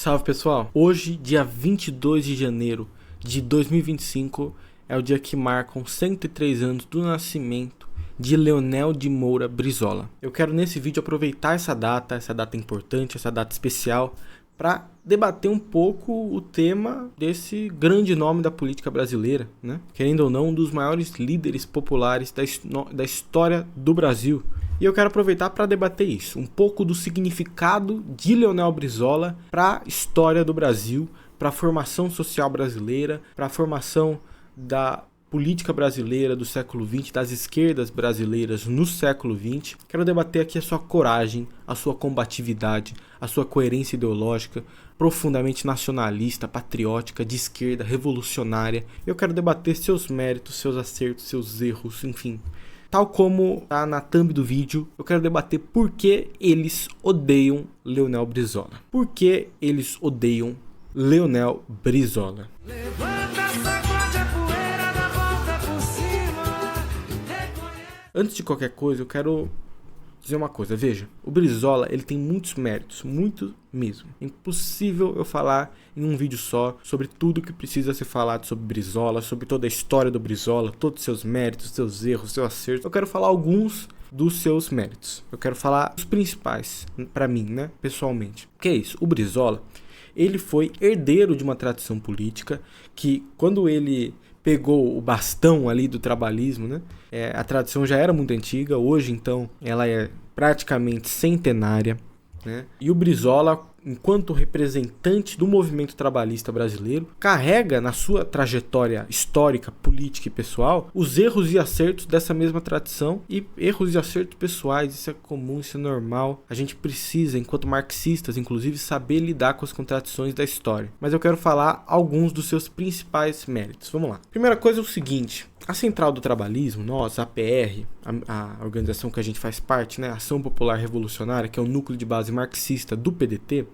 Salve pessoal, hoje dia 22 de janeiro de 2025 é o dia que marcam 103 anos do nascimento de Leonel de Moura Brizola. Eu quero nesse vídeo aproveitar essa data importante, essa data especial, para debater um pouco o tema desse grande nome da política brasileira, né? Querendo ou não, um dos maiores líderes populares da história do Brasil. E eu quero aproveitar para debater isso, um pouco do significado de Leonel Brizola para a história do Brasil, para a formação social brasileira, para a formação da política brasileira do século XX, das esquerdas brasileiras no século XX. Quero debater aqui a sua coragem, a sua combatividade, a sua coerência ideológica, profundamente nacionalista, patriótica, de esquerda, revolucionária. Eu quero debater seus méritos, seus acertos, seus erros, enfim. Tal como tá na thumb do vídeo, eu quero debater por que eles odeiam Leonel Brizola. Por que eles odeiam Leonel Brizola? Antes de qualquer coisa, eu quero dizer uma coisa. Veja, o Brizola ele tem muitos méritos, muito mesmo. É impossível eu falar em um vídeo só sobre tudo que precisa ser falado sobre Brizola, sobre toda a história do Brizola, todos os seus méritos, seus erros, seus acertos. Eu quero falar alguns dos seus méritos. Eu quero falar os principais, para mim, né, pessoalmente. O que é isso? O Brizola, ele foi herdeiro de uma tradição política que, quando ele pegou o bastão ali do trabalhismo, né? A tradição já era muito antiga, hoje então ela é praticamente centenária, né? E o Brizola, enquanto representante do movimento trabalhista brasileiro, carrega na sua trajetória histórica, política e pessoal os erros e acertos dessa mesma tradição, e erros e acertos pessoais, isso é comum, isso é normal. A gente precisa, enquanto marxistas, inclusive, saber lidar com as contradições da história. Mas eu quero falar alguns dos seus principais méritos. Vamos lá. Primeira coisa é o seguinte: a Central do Trabalhismo, nós, a APR, a organização que a gente faz parte, né, Ação Popular Revolucionária, que é o núcleo de base marxista do PDT,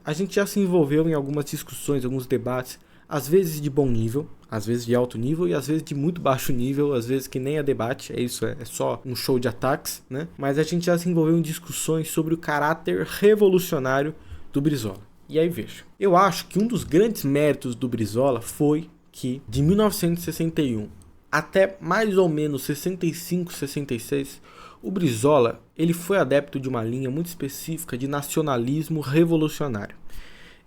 a gente já se envolveu em algumas discussões, alguns debates, às vezes de bom nível, às vezes de alto nível e às vezes de muito baixo nível, às vezes que nem é debate, é só um show de ataques, né? Mas a gente já se envolveu em discussões sobre o caráter revolucionário do Brizola. E aí veja, eu acho que um dos grandes méritos do Brizola foi que de 1961 até mais ou menos 65, 66, o Brizola ele foi adepto de uma linha muito específica de nacionalismo revolucionário.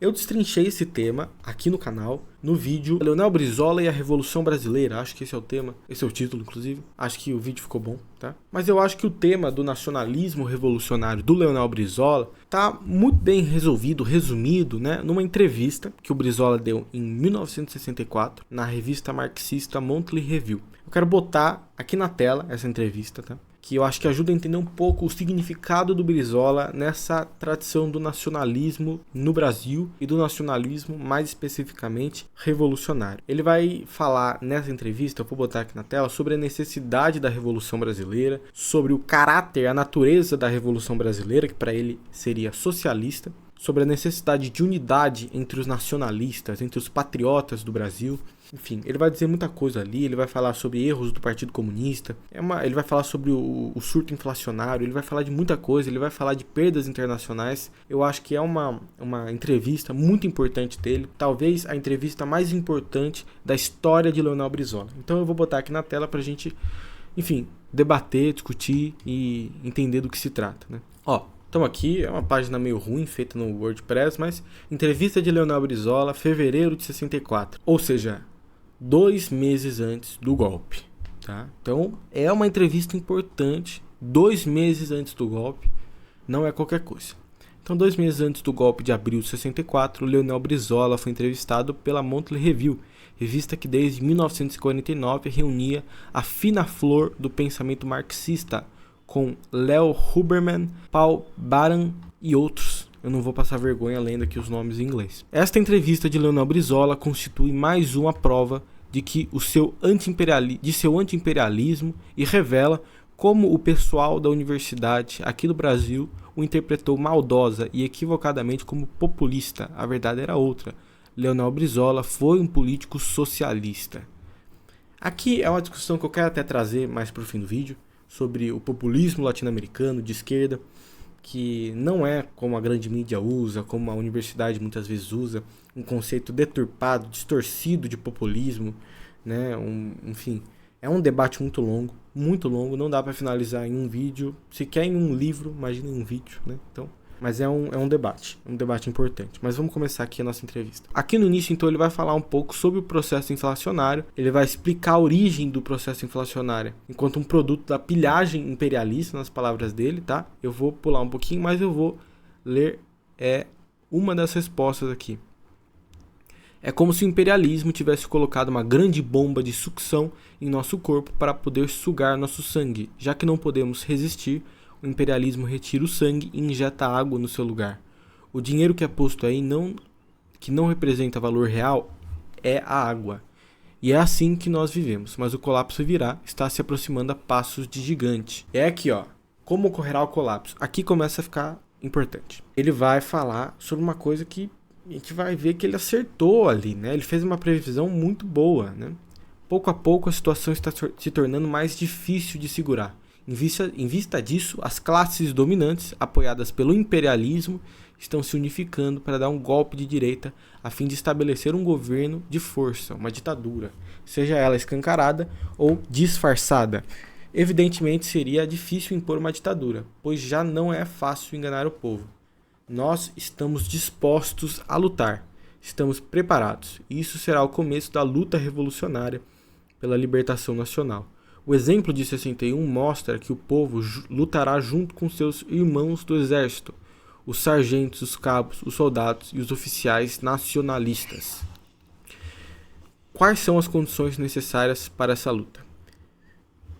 Eu destrinchei esse tema aqui no canal, no vídeo Leonel Brizola e a Revolução Brasileira. Acho que esse é o tema, esse é o título, inclusive. Acho que o vídeo ficou bom, tá? Mas eu acho que o tema do nacionalismo revolucionário do Leonel Brizola tá muito bem resolvido, resumido, né, numa entrevista que o Brizola deu em 1964 na revista marxista Monthly Review. Eu quero botar aqui na tela essa entrevista, tá? Que eu acho que ajuda a entender um pouco o significado do Brizola nessa tradição do nacionalismo no Brasil e do nacionalismo mais especificamente revolucionário. Ele vai falar nessa entrevista, eu vou botar aqui na tela, sobre a necessidade da Revolução Brasileira, sobre o caráter, a natureza da Revolução Brasileira, que para ele seria socialista, sobre a necessidade de unidade entre os nacionalistas, entre os patriotas do Brasil. Enfim, ele vai dizer muita coisa ali, ele vai falar sobre erros do Partido Comunista, ele vai falar sobre o surto inflacionário, ele vai falar de muita coisa, ele vai falar de perdas internacionais. Eu acho que é uma entrevista muito importante dele, talvez a entrevista mais importante da história de Leonel Brizola. Então eu vou botar aqui na tela pra gente, enfim, debater, discutir e entender do que se trata, né? Ó, então aqui é uma página meio ruim, feita no WordPress, mas entrevista de Leonel Brizola, fevereiro de 64, ou seja, 2 meses antes do golpe, tá? Então é uma entrevista importante, 2 meses antes do golpe, não é qualquer coisa. Então 2 meses antes do golpe de abril de 64, Leonel Brizola foi entrevistado pela Monthly Review, revista que desde 1949 reunia a fina flor do pensamento marxista, com Leo Huberman, Paul Baran e outros. Eu não vou passar vergonha lendo aqui os nomes em inglês. Esta entrevista de Leonel Brizola constitui mais uma prova de que seu anti-imperialismo e revela como o pessoal da universidade aqui do Brasil o interpretou maldosa e equivocadamente como populista. A verdade era outra. Leonel Brizola foi um político socialista. Aqui é uma discussão que eu quero até trazer mais para o fim do vídeo, sobre o populismo latino-americano de esquerda, que não é como a grande mídia usa, como a universidade muitas vezes usa, um conceito deturpado, distorcido de populismo, né? Enfim, é um debate muito longo, não dá para finalizar em um vídeo, sequer em um livro, imagina em um vídeo, né? Então, mas é um debate importante. Mas vamos começar aqui a nossa entrevista. Aqui no início, então, ele vai falar um pouco sobre o processo inflacionário, ele vai explicar a origem do processo inflacionário enquanto um produto da pilhagem imperialista, nas palavras dele, tá? Eu vou pular um pouquinho, mas eu vou ler uma das respostas aqui. É como se o imperialismo tivesse colocado uma grande bomba de sucção em nosso corpo para poder sugar nosso sangue. Já que não podemos resistir, o imperialismo retira o sangue e injeta água no seu lugar. O dinheiro que é posto aí, que não representa valor real, é a água. E é assim que nós vivemos, mas o colapso virá, está se aproximando a passos de gigante. É aqui, ó, como ocorrerá o colapso. Aqui começa a ficar importante. Ele vai falar sobre uma coisa que a gente vai ver que ele acertou ali, né? Ele fez uma previsão muito boa, né? Pouco a pouco a situação está se tornando mais difícil de segurar. Em vista disso, as classes dominantes, apoiadas pelo imperialismo, estão se unificando para dar um golpe de direita a fim de estabelecer um governo de força, uma ditadura, seja ela escancarada ou disfarçada. Evidentemente seria difícil impor uma ditadura, pois já não é fácil enganar o povo. Nós estamos dispostos a lutar, estamos preparados, e isso será o começo da luta revolucionária pela libertação nacional. O exemplo de 61 mostra que o povo lutará junto com seus irmãos do exército, os sargentos, os cabos, os soldados e os oficiais nacionalistas. Quais são as condições necessárias para essa luta?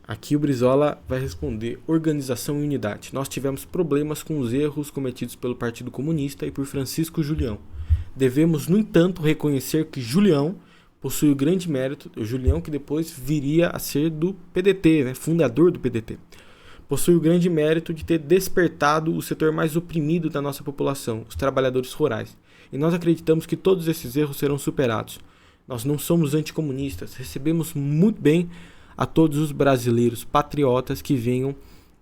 Aqui o Brizola vai responder: organização e unidade. Nós tivemos problemas com os erros cometidos pelo Partido Comunista e por Francisco Julião. Devemos, no entanto, reconhecer que Julião possui o grande mérito, o Julião que depois viria a ser do PDT, né, fundador do PDT, possui o grande mérito de ter despertado o setor mais oprimido da nossa população, os trabalhadores rurais. E nós acreditamos que todos esses erros serão superados. Nós não somos anticomunistas, recebemos muito bem a todos os brasileiros patriotas que venham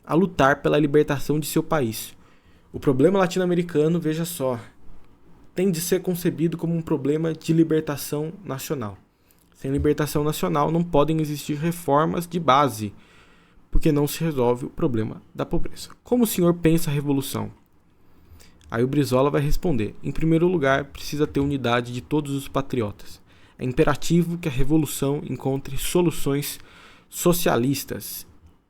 a lutar pela libertação de seu país. O problema latino-americano, veja só, tem de ser concebido como um problema de libertação nacional. Sem libertação nacional não podem existir reformas de base, porque não se resolve o problema da pobreza. Como o senhor pensa a revolução? Aí o Brizola vai responder: em primeiro lugar, precisa ter unidade de todos os patriotas. É imperativo que a revolução encontre soluções socialistas.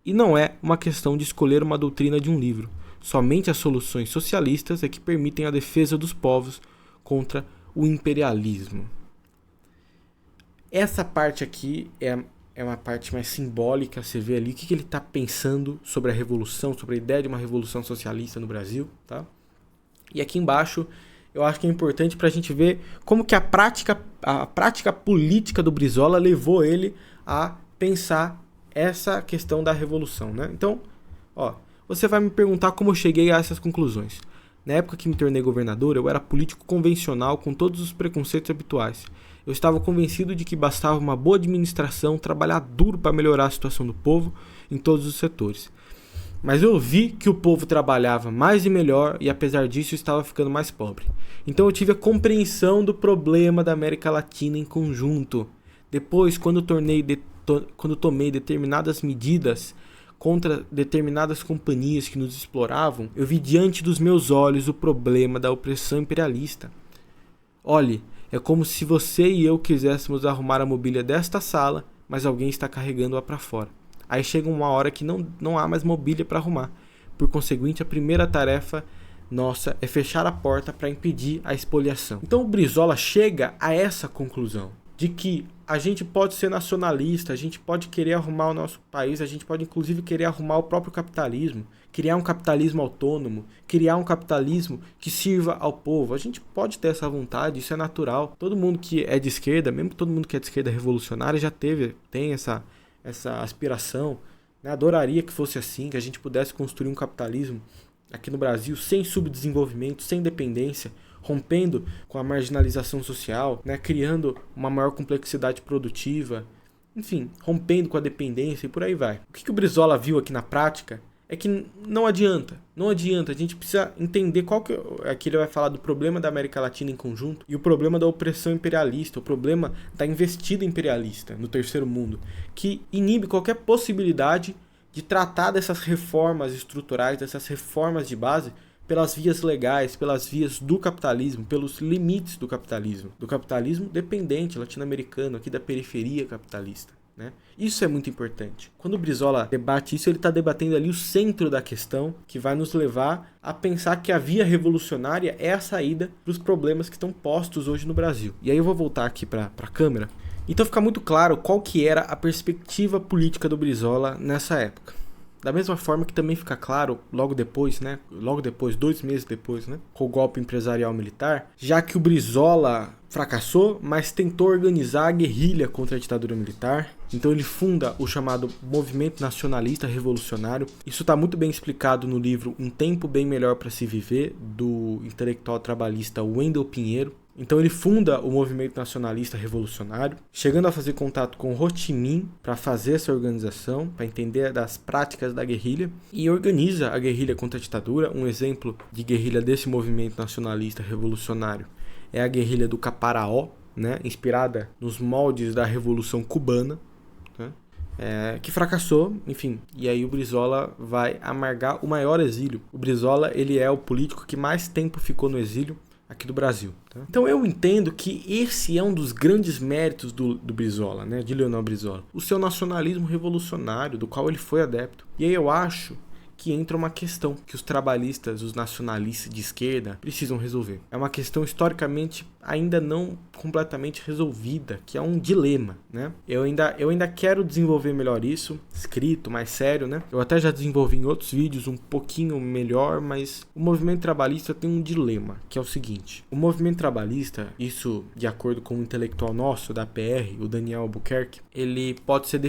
E não é uma questão de escolher uma doutrina de um livro. Somente as soluções socialistas é que permitem a defesa dos povos contra o imperialismo. Essa parte aqui é uma parte mais simbólica. Você vê ali o que ele está pensando sobre a revolução, sobre a ideia de uma revolução socialista no Brasil, tá? E aqui embaixo eu acho que é importante para a gente ver como que a prática política do Brizola levou ele a pensar essa questão da revolução, né? Então, ó, você vai me perguntar como eu cheguei a essas conclusões. Na época que me tornei governador, eu era político convencional com todos os preconceitos habituais. Eu estava convencido de que bastava uma boa administração, trabalhar duro para melhorar a situação do povo em todos os setores. Mas eu vi que o povo trabalhava mais e melhor e, apesar disso, estava ficando mais pobre. Então eu tive a compreensão do problema da América Latina em conjunto. Depois, quando tomei determinadas medidas contra determinadas companhias que nos exploravam, eu vi diante dos meus olhos o problema da opressão imperialista. Olhe, é como se você e eu quiséssemos arrumar a mobília desta sala, mas alguém está carregando-a para fora. Aí chega uma hora que não há mais mobília para arrumar. Por conseguinte, a primeira tarefa nossa é fechar a porta para impedir a expoliação. Então o Brizola chega a essa conclusão, de que a gente pode ser nacionalista, a gente pode querer arrumar o nosso país, a gente pode inclusive querer arrumar o próprio capitalismo, criar um capitalismo autônomo, criar um capitalismo que sirva ao povo. A gente pode ter essa vontade, isso é natural. Todo mundo que é de esquerda, mesmo todo mundo que é de esquerda revolucionária, tem essa aspiração, né? Adoraria que fosse assim, que a gente pudesse construir um capitalismo aqui no Brasil sem subdesenvolvimento, sem dependência, rompendo com a marginalização social, né, criando uma maior complexidade produtiva, enfim, rompendo com a dependência e por aí vai. O que o Brizola viu aqui na prática? é que não adianta, a gente precisa entender qual que aqui ele vai falar do problema da América Latina em conjunto e o problema da opressão imperialista, o problema da investida imperialista no terceiro mundo, que inibe qualquer possibilidade de tratar dessas reformas estruturais, dessas reformas de base, pelas vias legais, pelas vias do capitalismo, pelos limites do capitalismo dependente latino-americano, aqui da periferia capitalista. Né? Isso é muito importante. Quando o Brizola debate isso, ele está debatendo ali o centro da questão, que vai nos levar a pensar que a via revolucionária é a saída para os problemas que estão postos hoje no Brasil. E aí eu vou voltar aqui para a câmera. Então fica muito claro qual que era a perspectiva política do Brizola nessa época. Da mesma forma que também fica claro logo depois, 2 meses depois, né, com o golpe empresarial militar, já que o Brizola fracassou, mas tentou organizar a guerrilha contra a ditadura militar. Então ele funda o chamado Movimento Nacionalista Revolucionário. Isso está muito bem explicado no livro Um Tempo Bem Melhor para Se Viver, do intelectual trabalhista Wendel Pinheiro. Então ele funda o Movimento Nacionalista Revolucionário, chegando a fazer contato com Ho Chi Minh para fazer essa organização, para entender das práticas da guerrilha, e organiza a guerrilha contra a ditadura. Um exemplo de guerrilha desse Movimento Nacionalista Revolucionário é a guerrilha do Caparaó, né, inspirada nos moldes da Revolução Cubana, né, que fracassou, enfim, e aí o Brizola vai amargar o maior exílio. O Brizola, ele é o político que mais tempo ficou no exílio aqui do Brasil. Tá? Então eu entendo que esse é um dos grandes méritos do Brizola, né, de Leonel Brizola, o seu nacionalismo revolucionário, do qual ele foi adepto. E aí eu acho que entra uma questão que os trabalhistas, os nacionalistas de esquerda precisam resolver. É uma questão historicamente ainda não completamente resolvida, que é um dilema, né? Eu ainda quero desenvolver melhor isso, escrito, mais sério, né? Eu até já desenvolvi em outros vídeos um pouquinho melhor, mas o movimento trabalhista tem um dilema, que é o seguinte. O movimento trabalhista, isso de acordo com o intelectual nosso da PR, o Daniel Albuquerque, ele pode ser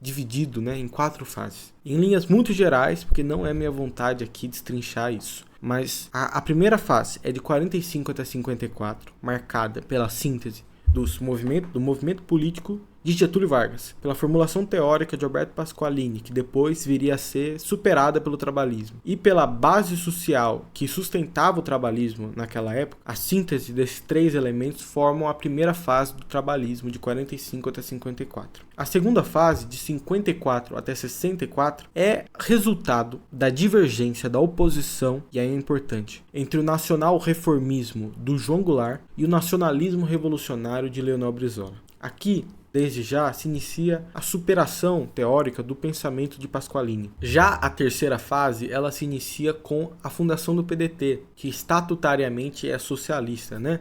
dividido, né, em 4 fases. Em linhas muito gerais, porque não é minha vontade aqui destrinchar isso. Mas a primeira fase é de 45 até 54, marcada pela síntese do movimento político de Getúlio Vargas, pela formulação teórica de Alberto Pasqualini, que depois viria a ser superada pelo trabalhismo, e pela base social que sustentava o trabalhismo naquela época. A síntese desses 3 elementos formam a primeira fase do trabalhismo, de 45 até 54. A segunda fase, de 54 até 64, é resultado da divergência da oposição, e aí é importante, entre o nacional reformismo do João Goulart e o nacionalismo revolucionário de Leonel Brizola. Aqui, desde já, se inicia a superação teórica do pensamento de Pasqualini. Já a terceira fase, ela se inicia com a fundação do PDT, que estatutariamente é socialista, né?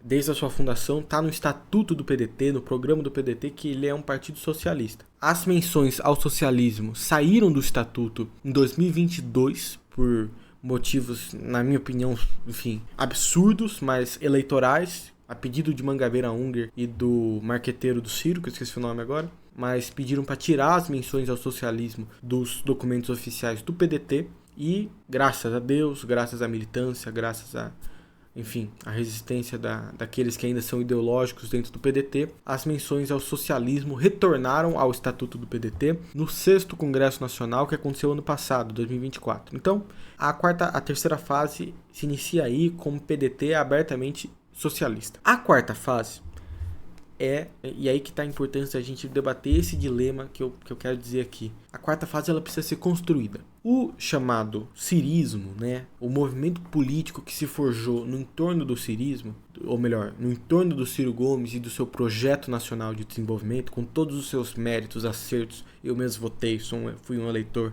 Desde a sua fundação, está no estatuto do PDT, no programa do PDT, que ele é um partido socialista. As menções ao socialismo saíram do estatuto em 2022, por motivos, na minha opinião, enfim, absurdos, mas eleitorais, a pedido de Mangabeira Unger e do marqueteiro do Ciro, que eu esqueci o nome agora, mas pediram para tirar as menções ao socialismo dos documentos oficiais do PDT e, graças a Deus, graças à militância, graças a, enfim, a resistência daqueles que ainda são ideológicos dentro do PDT, as menções ao socialismo retornaram ao estatuto do PDT no 6º Congresso Nacional, que aconteceu ano passado, 2024. Então, a terceira fase se inicia aí com o PDT abertamente socialista. A quarta fase e aí que está a importância da gente debater esse dilema que eu quero dizer aqui. A quarta fase, ela precisa ser construída. O chamado cirismo, né, o movimento político que se forjou no entorno do cirismo, ou melhor, no entorno do Ciro Gomes e do seu projeto nacional de desenvolvimento, com todos os seus méritos, acertos, eu mesmo votei, fui um eleitor,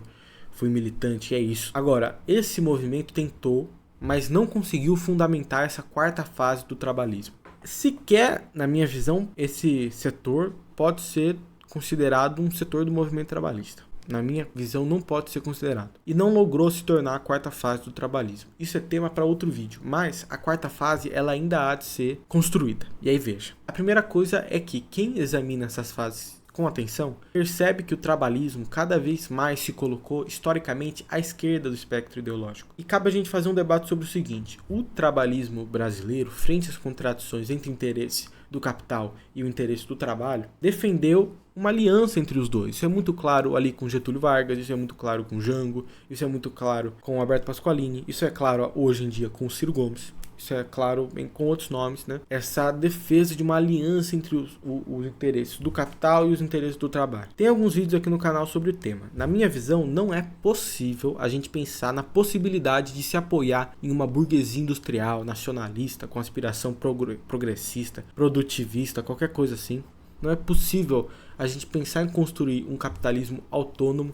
fui militante, é isso. Agora, esse movimento tentou, mas não conseguiu fundamentar essa quarta fase do trabalhismo. Sequer, na minha visão, esse setor pode ser considerado um setor do movimento trabalhista. Na minha visão, não pode ser considerado. E não logrou se tornar a quarta fase do trabalhismo. Isso é tema para outro vídeo. Mas a quarta fase, ela ainda há de ser construída. E aí veja. A primeira coisa é que quem examina essas fases com atenção, percebe que o trabalhismo cada vez mais se colocou historicamente à esquerda do espectro ideológico. E cabe a gente fazer um debate sobre o seguinte: o trabalhismo brasileiro, frente às contradições entre o interesse do capital e o interesse do trabalho, defendeu uma aliança entre os dois. Isso é muito claro ali com Getúlio Vargas, isso é muito claro com Jango, isso é muito claro com Alberto Pasqualini, isso é claro hoje em dia com Ciro Gomes. Isso é claro com outros nomes, né? Essa defesa de uma aliança entre os interesses do capital e os interesses do trabalho. Tem alguns vídeos aqui no canal sobre o tema. Na minha visão, não é possível a gente pensar na possibilidade de se apoiar em uma burguesia industrial, nacionalista, com aspiração progressista, produtivista, qualquer coisa assim. Não é possível a gente pensar em construir um capitalismo autônomo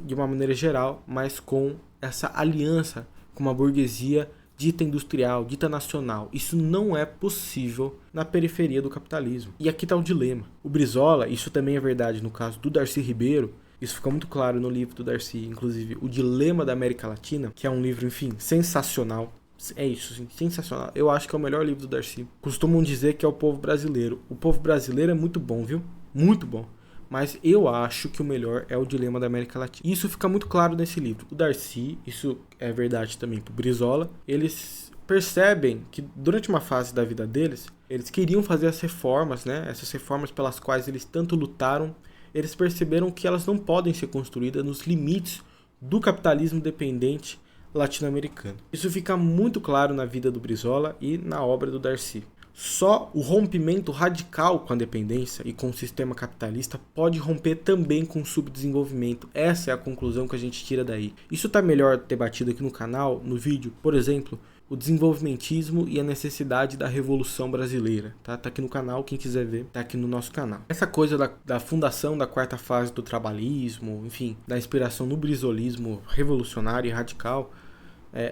de uma maneira geral, mas com essa aliança com uma burguesia dita industrial, dita nacional. Isso não é possível na periferia do capitalismo. E aqui está o dilema. O Brizola, isso também é verdade no caso do Darcy Ribeiro, isso fica muito claro no livro do Darcy, inclusive, O Dilema da América Latina, que é um livro, enfim, sensacional. É isso, sim, sensacional. Eu acho que é o melhor livro do Darcy. Costumam dizer que é o povo brasileiro. O povo brasileiro é muito bom, viu? Muito bom. Mas eu acho que o melhor é O Dilema da América Latina. Isso fica muito claro nesse livro. O Darcy, isso é verdade também pro Brizola, eles percebem que durante uma fase da vida deles, eles queriam fazer as reformas, né? Essas reformas pelas quais eles tanto lutaram, eles perceberam que elas não podem ser construídas nos limites do capitalismo dependente latino-americano. Isso fica muito claro na vida do Brizola e na obra do Darcy. Só o rompimento radical com a dependência e com o sistema capitalista pode romper também com o subdesenvolvimento. Essa é a conclusão que a gente tira daí. Isso está melhor debatido aqui no canal, no vídeo, por exemplo, o desenvolvimentismo e a necessidade da Revolução Brasileira. Tá aqui no canal, quem quiser ver, tá aqui no nosso canal. Essa coisa da fundação da quarta fase do trabalhismo, enfim, da inspiração no brizolismo revolucionário e radical,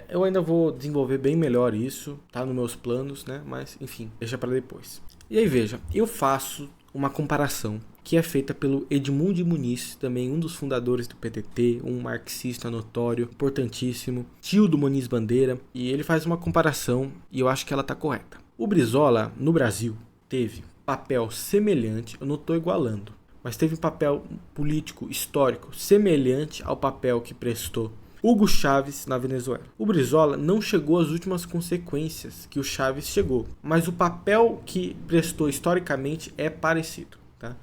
eu ainda vou desenvolver bem melhor isso, tá nos meus planos, né? Mas, enfim, deixa para depois. E aí, veja, eu faço uma comparação que é feita pelo Edmundo de Muniz, também um dos fundadores do PDT, um marxista notório, importantíssimo, tio do Muniz Bandeira, e ele faz uma comparação e eu acho que ela tá correta. O Brizola, no Brasil, teve papel semelhante, eu não estou igualando, mas teve um papel político, histórico, semelhante ao papel que prestou Hugo Chávez na Venezuela. O Brizola não chegou às últimas consequências que o Chávez chegou, mas o papel que prestou historicamente é parecido. Tá?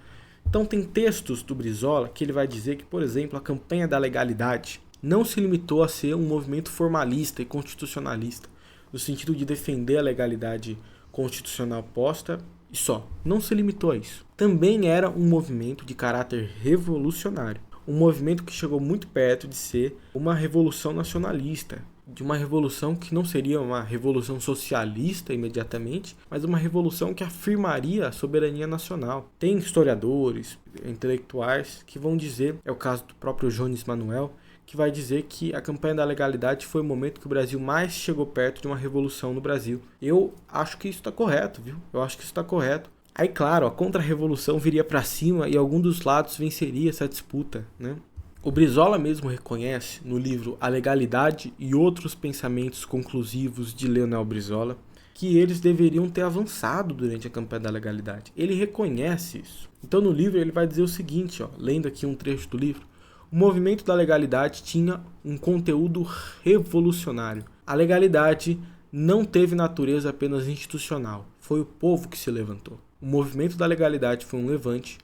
Então tem textos do Brizola que ele vai dizer que, por exemplo, a campanha da legalidade não se limitou a ser um movimento formalista e constitucionalista, no sentido de defender a legalidade constitucional posta e só. Não se limitou a isso. Também era um movimento de caráter revolucionário. Um movimento que chegou muito perto de ser uma revolução nacionalista, de uma revolução que não seria uma revolução socialista imediatamente, mas uma revolução que afirmaria a soberania nacional. Tem historiadores, intelectuais que vão dizer, é o caso do próprio Jones Manuel, que vai dizer que a campanha da legalidade foi o momento que o Brasil mais chegou perto de uma revolução no Brasil. Eu acho que isso está correto, viu? Eu acho que isso está correto. Aí, claro, a contra-revolução viria para cima e algum dos lados venceria essa disputa, né? O Brizola mesmo reconhece no livro A Legalidade e Outros Pensamentos Conclusivos de Leonel Brizola que eles deveriam ter avançado durante a campanha da legalidade. Ele reconhece isso. Então no livro ele vai dizer o seguinte, lendo aqui um trecho do livro: o movimento da legalidade tinha um conteúdo revolucionário. A legalidade não teve natureza apenas institucional. Foi o povo que se levantou. O movimento da legalidade foi um levante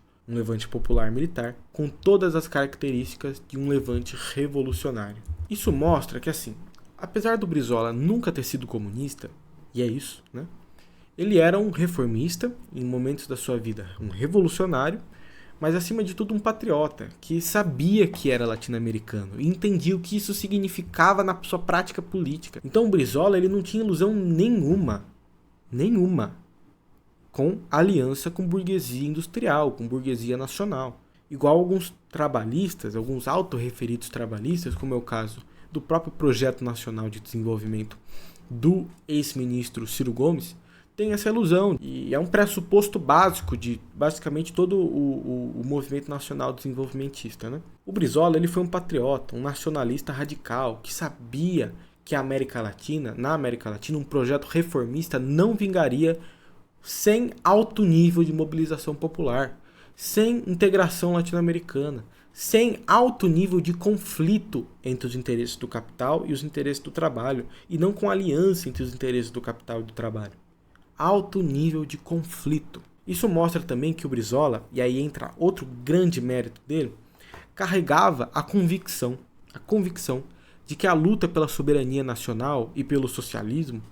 popular militar, com todas as características de um levante revolucionário. Isso mostra que, assim, apesar do Brizola nunca ter sido comunista, e é isso, né? Ele era um reformista, em momentos da sua vida, um revolucionário, mas acima de tudo um patriota, que sabia que era latino-americano e entendia o que isso significava na sua prática política. Então o Brizola, ele não tinha ilusão nenhuma, com aliança com burguesia industrial, com burguesia nacional. Igual alguns trabalhistas, alguns autorreferidos trabalhistas, como é o caso do próprio Projeto Nacional de Desenvolvimento do ex-ministro Ciro Gomes, tem essa ilusão. E é um pressuposto básico de basicamente todo o movimento nacional desenvolvimentista. Né? O Brizola, ele foi um patriota, um nacionalista radical, que sabia que na América Latina, um projeto reformista não vingaria sem alto nível de mobilização popular, sem integração latino-americana, sem alto nível de conflito entre os interesses do capital e os interesses do trabalho, e não com aliança entre os interesses do capital e do trabalho. Alto nível de conflito. Isso mostra também que o Brizola, e aí entra outro grande mérito dele, carregava a convicção de que a luta pela soberania nacional e pelo socialismo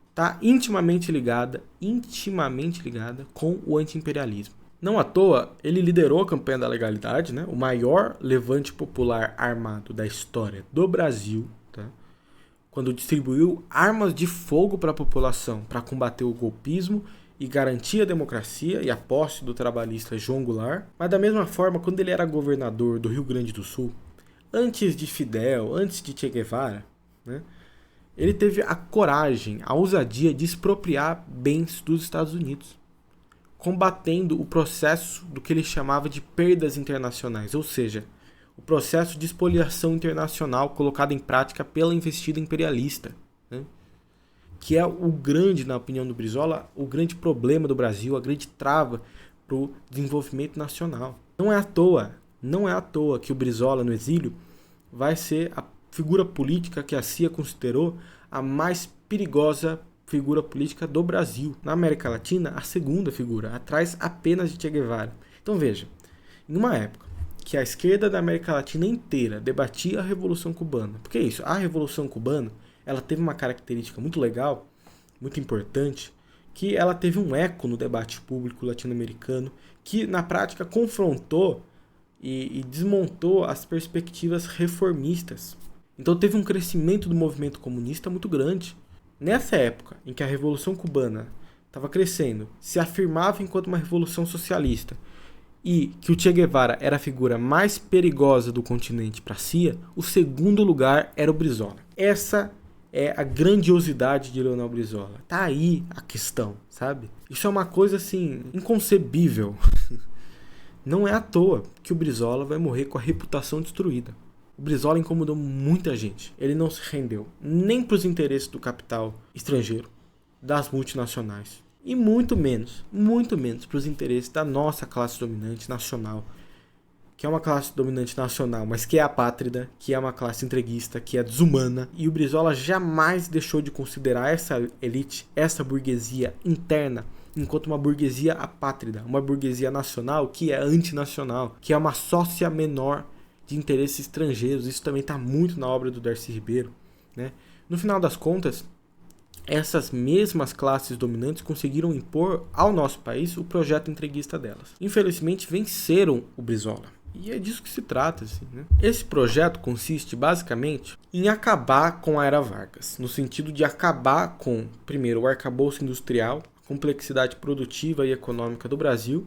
está intimamente ligada com o anti-imperialismo. Não à toa, ele liderou a campanha da legalidade, né? O maior levante popular armado da história do Brasil, tá? Quando distribuiu armas de fogo para a população para combater o golpismo e garantir a democracia e a posse do trabalhista João Goulart. Mas da mesma forma, quando ele era governador do Rio Grande do Sul, antes de Fidel, antes de Che Guevara, né? Ele teve a coragem, a ousadia de expropriar bens dos Estados Unidos, combatendo o processo do que ele chamava de perdas internacionais, ou seja, o processo de expoliação internacional colocado em prática pela investida imperialista, né? Que é o grande, na opinião do Brizola, o grande problema do Brasil, a grande trava para o desenvolvimento nacional. Não é à toa que o Brizola, no exílio, vai ser a figura política que a CIA considerou a mais perigosa figura política do Brasil. Na América Latina, a segunda figura, atrás apenas de Che Guevara. Então veja, em uma época que a esquerda da América Latina inteira debatia a Revolução Cubana, porque é isso, a Revolução Cubana, ela teve uma característica muito legal, muito importante, que ela teve um eco no debate público latino-americano, que na prática confrontou e desmontou as perspectivas reformistas. Então teve um crescimento do movimento comunista muito grande. Nessa época em que a Revolução Cubana estava crescendo, se afirmava enquanto uma revolução socialista e que o Che Guevara era a figura mais perigosa do continente para a CIA, o segundo lugar era o Brizola. Essa é a grandiosidade de Leonel Brizola. Tá aí a questão, sabe? Isso é uma coisa assim inconcebível. Não é à toa que o Brizola vai morrer com a reputação destruída. O Brizola incomodou muita gente. Ele não se rendeu nem para os interesses do capital estrangeiro, das multinacionais, e muito menos para os interesses da nossa classe dominante nacional, que é uma classe dominante nacional, mas que é apátrida, que é uma classe entreguista, que é desumana. E o Brizola jamais deixou de considerar essa elite, essa burguesia interna, enquanto uma burguesia apátrida, uma burguesia nacional que é antinacional, que é uma sócia menor de interesses estrangeiros. Isso também está muito na obra do Darcy Ribeiro, né? No final das contas, essas mesmas classes dominantes conseguiram impor ao nosso país o projeto entreguista delas. Infelizmente, venceram o Brizola. E é disso que se trata, assim, né? Esse projeto consiste basicamente em acabar com a Era Vargas, no sentido de acabar com, primeiro, o arcabouço industrial, a complexidade produtiva e econômica do Brasil,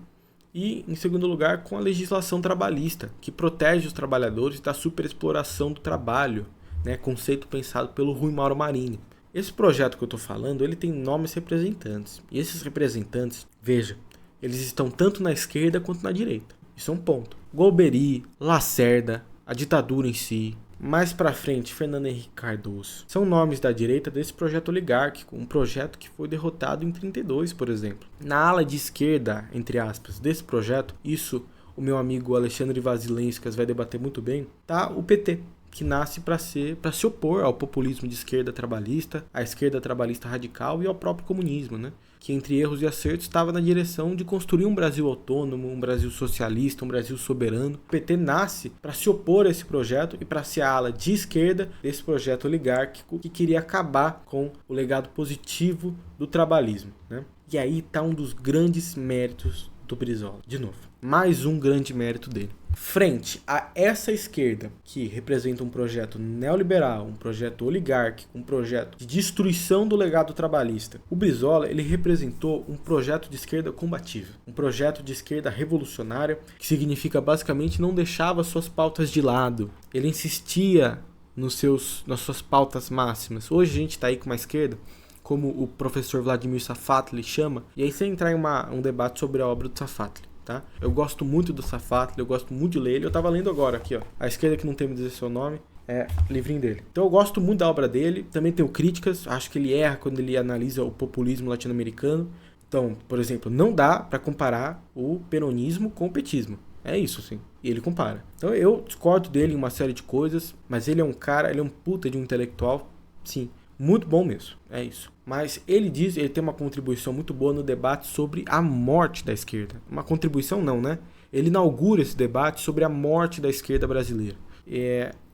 e, em segundo lugar, com a legislação trabalhista, que protege os trabalhadores da superexploração do trabalho, né? Conceito pensado pelo Rui Mauro Marini. Esse projeto que eu estou falando, ele tem nomes representantes. E esses representantes, veja, eles estão tanto na esquerda quanto na direita. Isso é um ponto. Golbery, Lacerda, a ditadura em si, mais pra frente, Fernando Henrique Cardoso. São nomes da direita desse projeto oligárquico, um projeto que foi derrotado em 32, por exemplo. Na ala de esquerda, entre aspas, desse projeto, isso o meu amigo Alexandre Vasilenskas vai debater muito bem, tá o PT, que nasce para se opor ao populismo de esquerda trabalhista, à esquerda trabalhista radical e ao próprio comunismo, né? Que entre erros e acertos estava na direção de construir um Brasil autônomo, um Brasil socialista, um Brasil soberano. O PT nasce para se opor a esse projeto e para ser a ala de esquerda desse projeto oligárquico que queria acabar com o legado positivo do trabalhismo, né? E aí está um dos grandes méritos do Brizola. De novo, mais um grande mérito dele. Frente a essa esquerda que representa um projeto neoliberal, um projeto oligárquico, um projeto de destruição do legado trabalhista, o Brizola, ele representou um projeto de esquerda combativa, um projeto de esquerda revolucionária, que significa basicamente não deixava suas pautas de lado. Ele insistia nas suas pautas máximas. Hoje a gente está aí com uma esquerda, como o professor Vladimir Safatli chama, e aí você entrar em um debate sobre a obra do Safatli. Tá? Eu gosto muito do Safatli, eu gosto muito de ler ele. Eu tava lendo agora aqui, ó, A Esquerda que Não Teme Dizer Seu Nome, é livrinho dele. Então eu gosto muito da obra dele, também tenho críticas, acho que ele erra quando ele analisa o populismo latino-americano, Então, por exemplo, não dá para comparar o peronismo com o petismo. É isso, sim. E ele compara. Então eu discordo dele em uma série de coisas, mas ele é um cara, ele é um puta de um intelectual, sim, muito bom mesmo. É isso. Mas ele tem uma contribuição muito boa no debate sobre a morte da esquerda. Uma contribuição não, né? Ele inaugura esse debate sobre a morte da esquerda brasileira.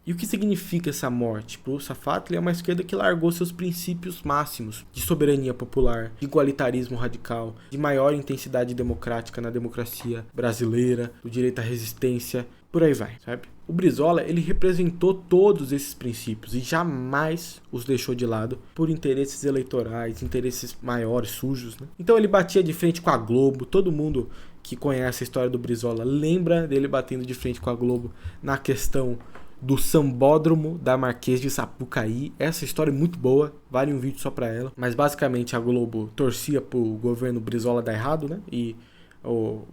E o que significa essa morte? Para o Safatli, ele é uma esquerda que largou seus princípios máximos de soberania popular, de igualitarismo radical, de maior intensidade democrática na democracia brasileira, do direito à resistência, por aí vai, sabe? O Brizola, ele representou todos esses princípios e jamais os deixou de lado por interesses eleitorais, interesses maiores, sujos, né? Então ele batia de frente com a Globo, todo mundo que conhece a história do Brizola lembra dele batendo de frente com a Globo na questão do sambódromo da Marquês de Sapucaí. Essa história é muito boa, vale um vídeo só pra ela. Mas basicamente a Globo torcia pro governo Brizola dar errado, né? E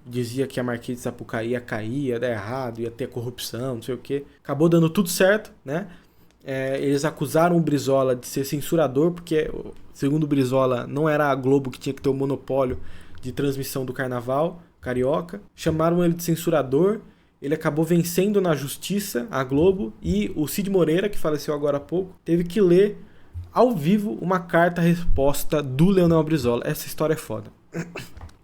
dizia que a Marquês de Sapucaí ia cair, ia dar errado, ia ter corrupção, não sei o que. Acabou dando tudo certo, né? Eles acusaram o Brizola de ser censurador, porque, segundo o Brizola, não era a Globo que tinha que ter o monopólio de transmissão do carnaval carioca. Chamaram ele de censurador. Ele acabou vencendo na justiça, a Globo, e o Cid Moreira, que faleceu agora há pouco, teve que ler ao vivo uma carta-resposta do Leonel Brizola. Essa história é foda.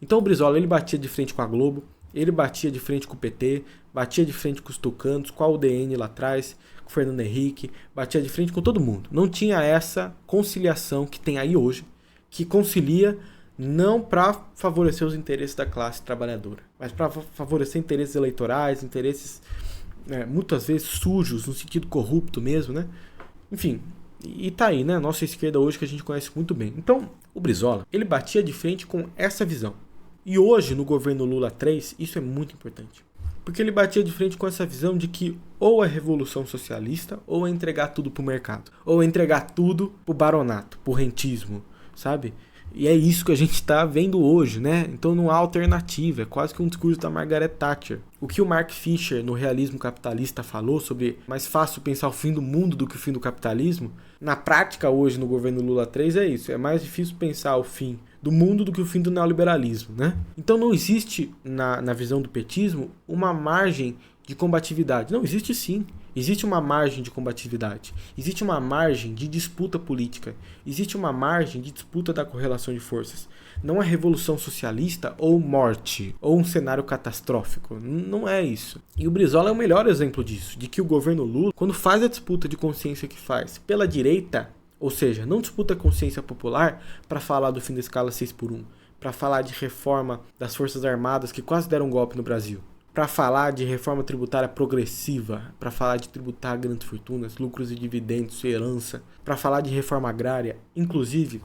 Então o Brizola, ele batia de frente com a Globo, ele batia de frente com o PT, batia de frente com os tucanos, com a UDN lá atrás, com o Fernando Henrique, batia de frente com todo mundo. Não tinha essa conciliação que tem aí hoje, que concilia não para favorecer os interesses da classe trabalhadora, mas para favorecer interesses eleitorais, interesses muitas vezes sujos, no sentido corrupto mesmo, né? Enfim, e tá aí, né? Nossa esquerda hoje que a gente conhece muito bem. Então, o Brizola, ele batia de frente com essa visão. E hoje, no governo Lula 3, isso é muito importante. Porque ele batia de frente com essa visão de que ou é revolução socialista, ou é entregar tudo pro mercado. Ou é entregar tudo pro baronato, pro rentismo, sabe? E é isso que a gente está vendo hoje, né? Então não há alternativa, é quase que um discurso da Margaret Thatcher. O que o Mark Fisher, no Realismo Capitalista, falou sobre mais fácil pensar o fim do mundo do que o fim do capitalismo, na prática hoje no governo Lula 3 é isso, é mais difícil pensar o fim do mundo do que o fim do neoliberalismo, né? Então não existe, na visão do petismo, uma margem de combatividade. Não, existe sim. Existe uma margem de combatividade. Existe uma margem de disputa política. Existe uma margem de disputa da correlação de forças. Não é revolução socialista ou morte, ou um cenário catastrófico. Não é isso. E o Brizola é o melhor exemplo disso, de que o governo Lula, quando faz a disputa de consciência que faz pela direita, ou seja, não disputa a consciência popular para falar do fim da escala 6x1, para falar de reforma das Forças Armadas que quase deram um golpe no Brasil, para falar de reforma tributária progressiva, para falar de tributar grandes fortunas, lucros e dividendos, herança, para falar de reforma agrária. Inclusive,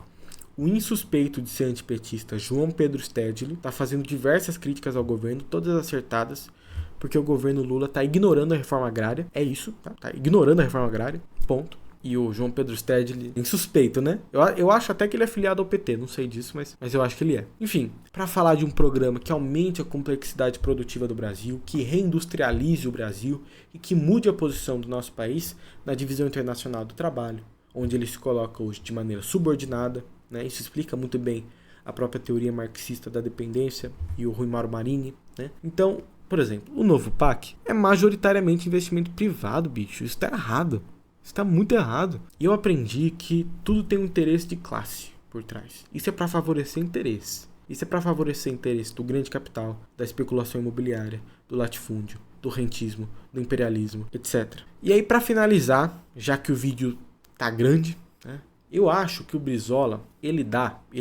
o insuspeito de ser antipetista João Pedro Stedley está fazendo diversas críticas ao governo, todas acertadas, porque o governo Lula está ignorando a reforma agrária. É isso, tá ignorando a reforma agrária, ponto. E o João Pedro Stedley, insuspeito, né? Eu acho até que ele é filiado ao PT, não sei disso, mas eu acho que ele é. Enfim, para falar de um programa que aumente a complexidade produtiva do Brasil, que reindustrialize o Brasil e que mude a posição do nosso país na divisão internacional do trabalho, onde ele se coloca hoje de maneira subordinada, né? Isso explica muito bem a própria teoria marxista da dependência e o Rui Mauro Marini, né? Então, por exemplo, o novo PAC é majoritariamente investimento privado, bicho. Isso tá errado. Isso está muito errado. E eu aprendi que tudo tem um interesse de classe por trás. Isso é para favorecer interesse. Isso é para favorecer interesse do grande capital, da especulação imobiliária, do latifúndio, do rentismo, do imperialismo, etc. E aí, para finalizar, já que o vídeo tá grande, né, eu acho que o Brizola, ele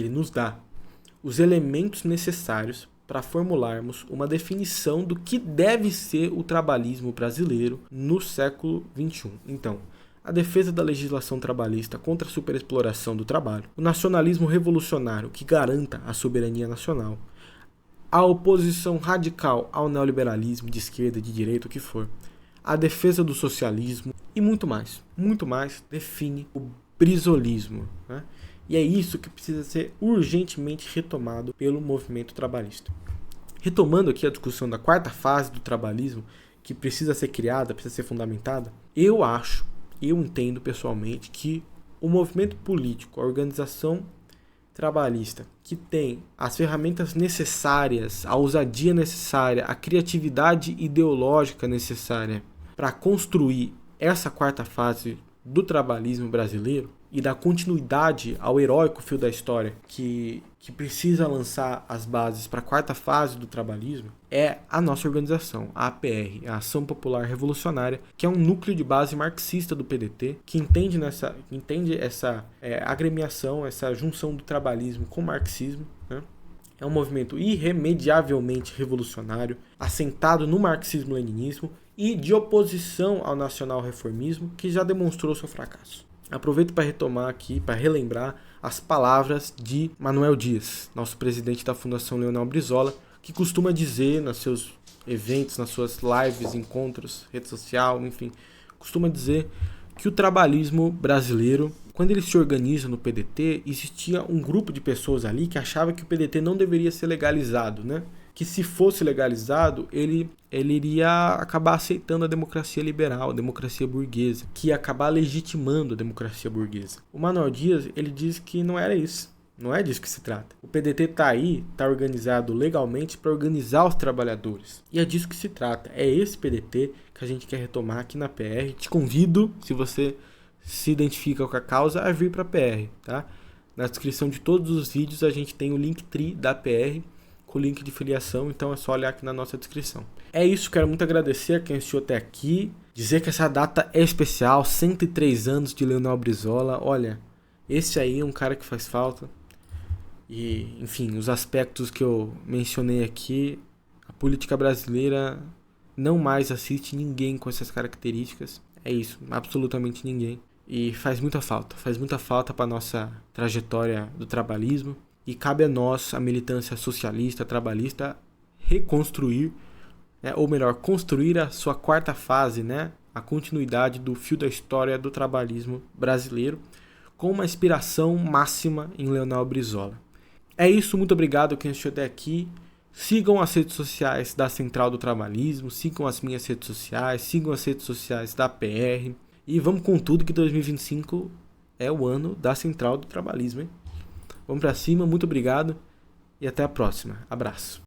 nos dá os elementos necessários para formularmos uma definição do que deve ser o trabalhismo brasileiro no século XXI. Então, a defesa da legislação trabalhista contra a superexploração do trabalho, o nacionalismo revolucionário que garanta a soberania nacional, a oposição radical ao neoliberalismo de esquerda, de direita, o que for, a defesa do socialismo e muito mais define o brizolismo, né? E é isso que precisa ser urgentemente retomado pelo movimento trabalhista. Retomando aqui a discussão da quarta fase do trabalhismo, que precisa ser criada, precisa ser fundamentada, eu entendo pessoalmente que o movimento político, a organização trabalhista que tem as ferramentas necessárias, a ousadia necessária, a criatividade ideológica necessária para construir essa quarta fase do trabalhismo brasileiro e dar continuidade ao heróico fio da história que precisa lançar as bases para a quarta fase do trabalhismo, é a nossa organização, a APR, a Ação Popular Revolucionária, que é um núcleo de base marxista do PDT, que entende essa agremiação, essa junção do trabalhismo com o marxismo, né? É um movimento irremediavelmente revolucionário, assentado no marxismo-leninismo e de oposição ao nacional-reformismo, que já demonstrou seu fracasso. Aproveito para retomar aqui, para relembrar as palavras de Manuel Dias, nosso presidente da Fundação Leonel Brizola, que costuma dizer nos seus eventos, nas suas lives, encontros, rede social, enfim, costuma dizer que o trabalhismo brasileiro, quando ele se organiza no PDT, existia um grupo de pessoas ali que achava que o PDT não deveria ser legalizado, né? Que se fosse legalizado, ele iria acabar aceitando a democracia liberal, a democracia burguesa, que ia acabar legitimando a democracia burguesa. O Manuel Dias, ele diz que não era isso. Não é disso que se trata. O PDT está aí, está organizado legalmente para organizar os trabalhadores. E é disso que se trata. É esse PDT que a gente quer retomar aqui na PR. Te convido, se você se identifica com a causa, a vir para a PR, tá? Na descrição de todos os vídeos a gente tem o Linktree da PR, com o link de filiação, então é só olhar aqui na nossa descrição. É isso, quero muito agradecer a quem assistiu até aqui, dizer que essa data é especial, 103 anos de Leonel Brizola. Olha, esse aí é um cara que faz falta. E, enfim, os aspectos que eu mencionei aqui, a política brasileira não mais assiste ninguém com essas características. É isso, absolutamente ninguém. E faz muita falta para a nossa trajetória do trabalhismo. E cabe a nós, a militância socialista, trabalhista, reconstruir, né, ou melhor, construir a sua quarta fase, né, a continuidade do fio da história do trabalhismo brasileiro, com uma inspiração máxima em Leonel Brizola. É isso, muito obrigado quem assistiu até aqui. Sigam as redes sociais da Central do Trabalhismo, sigam as minhas redes sociais, sigam as redes sociais da PR. E vamos com tudo, que 2025 é o ano da Central do Trabalhismo, hein? Vamos pra cima, muito obrigado e até a próxima. Abraço.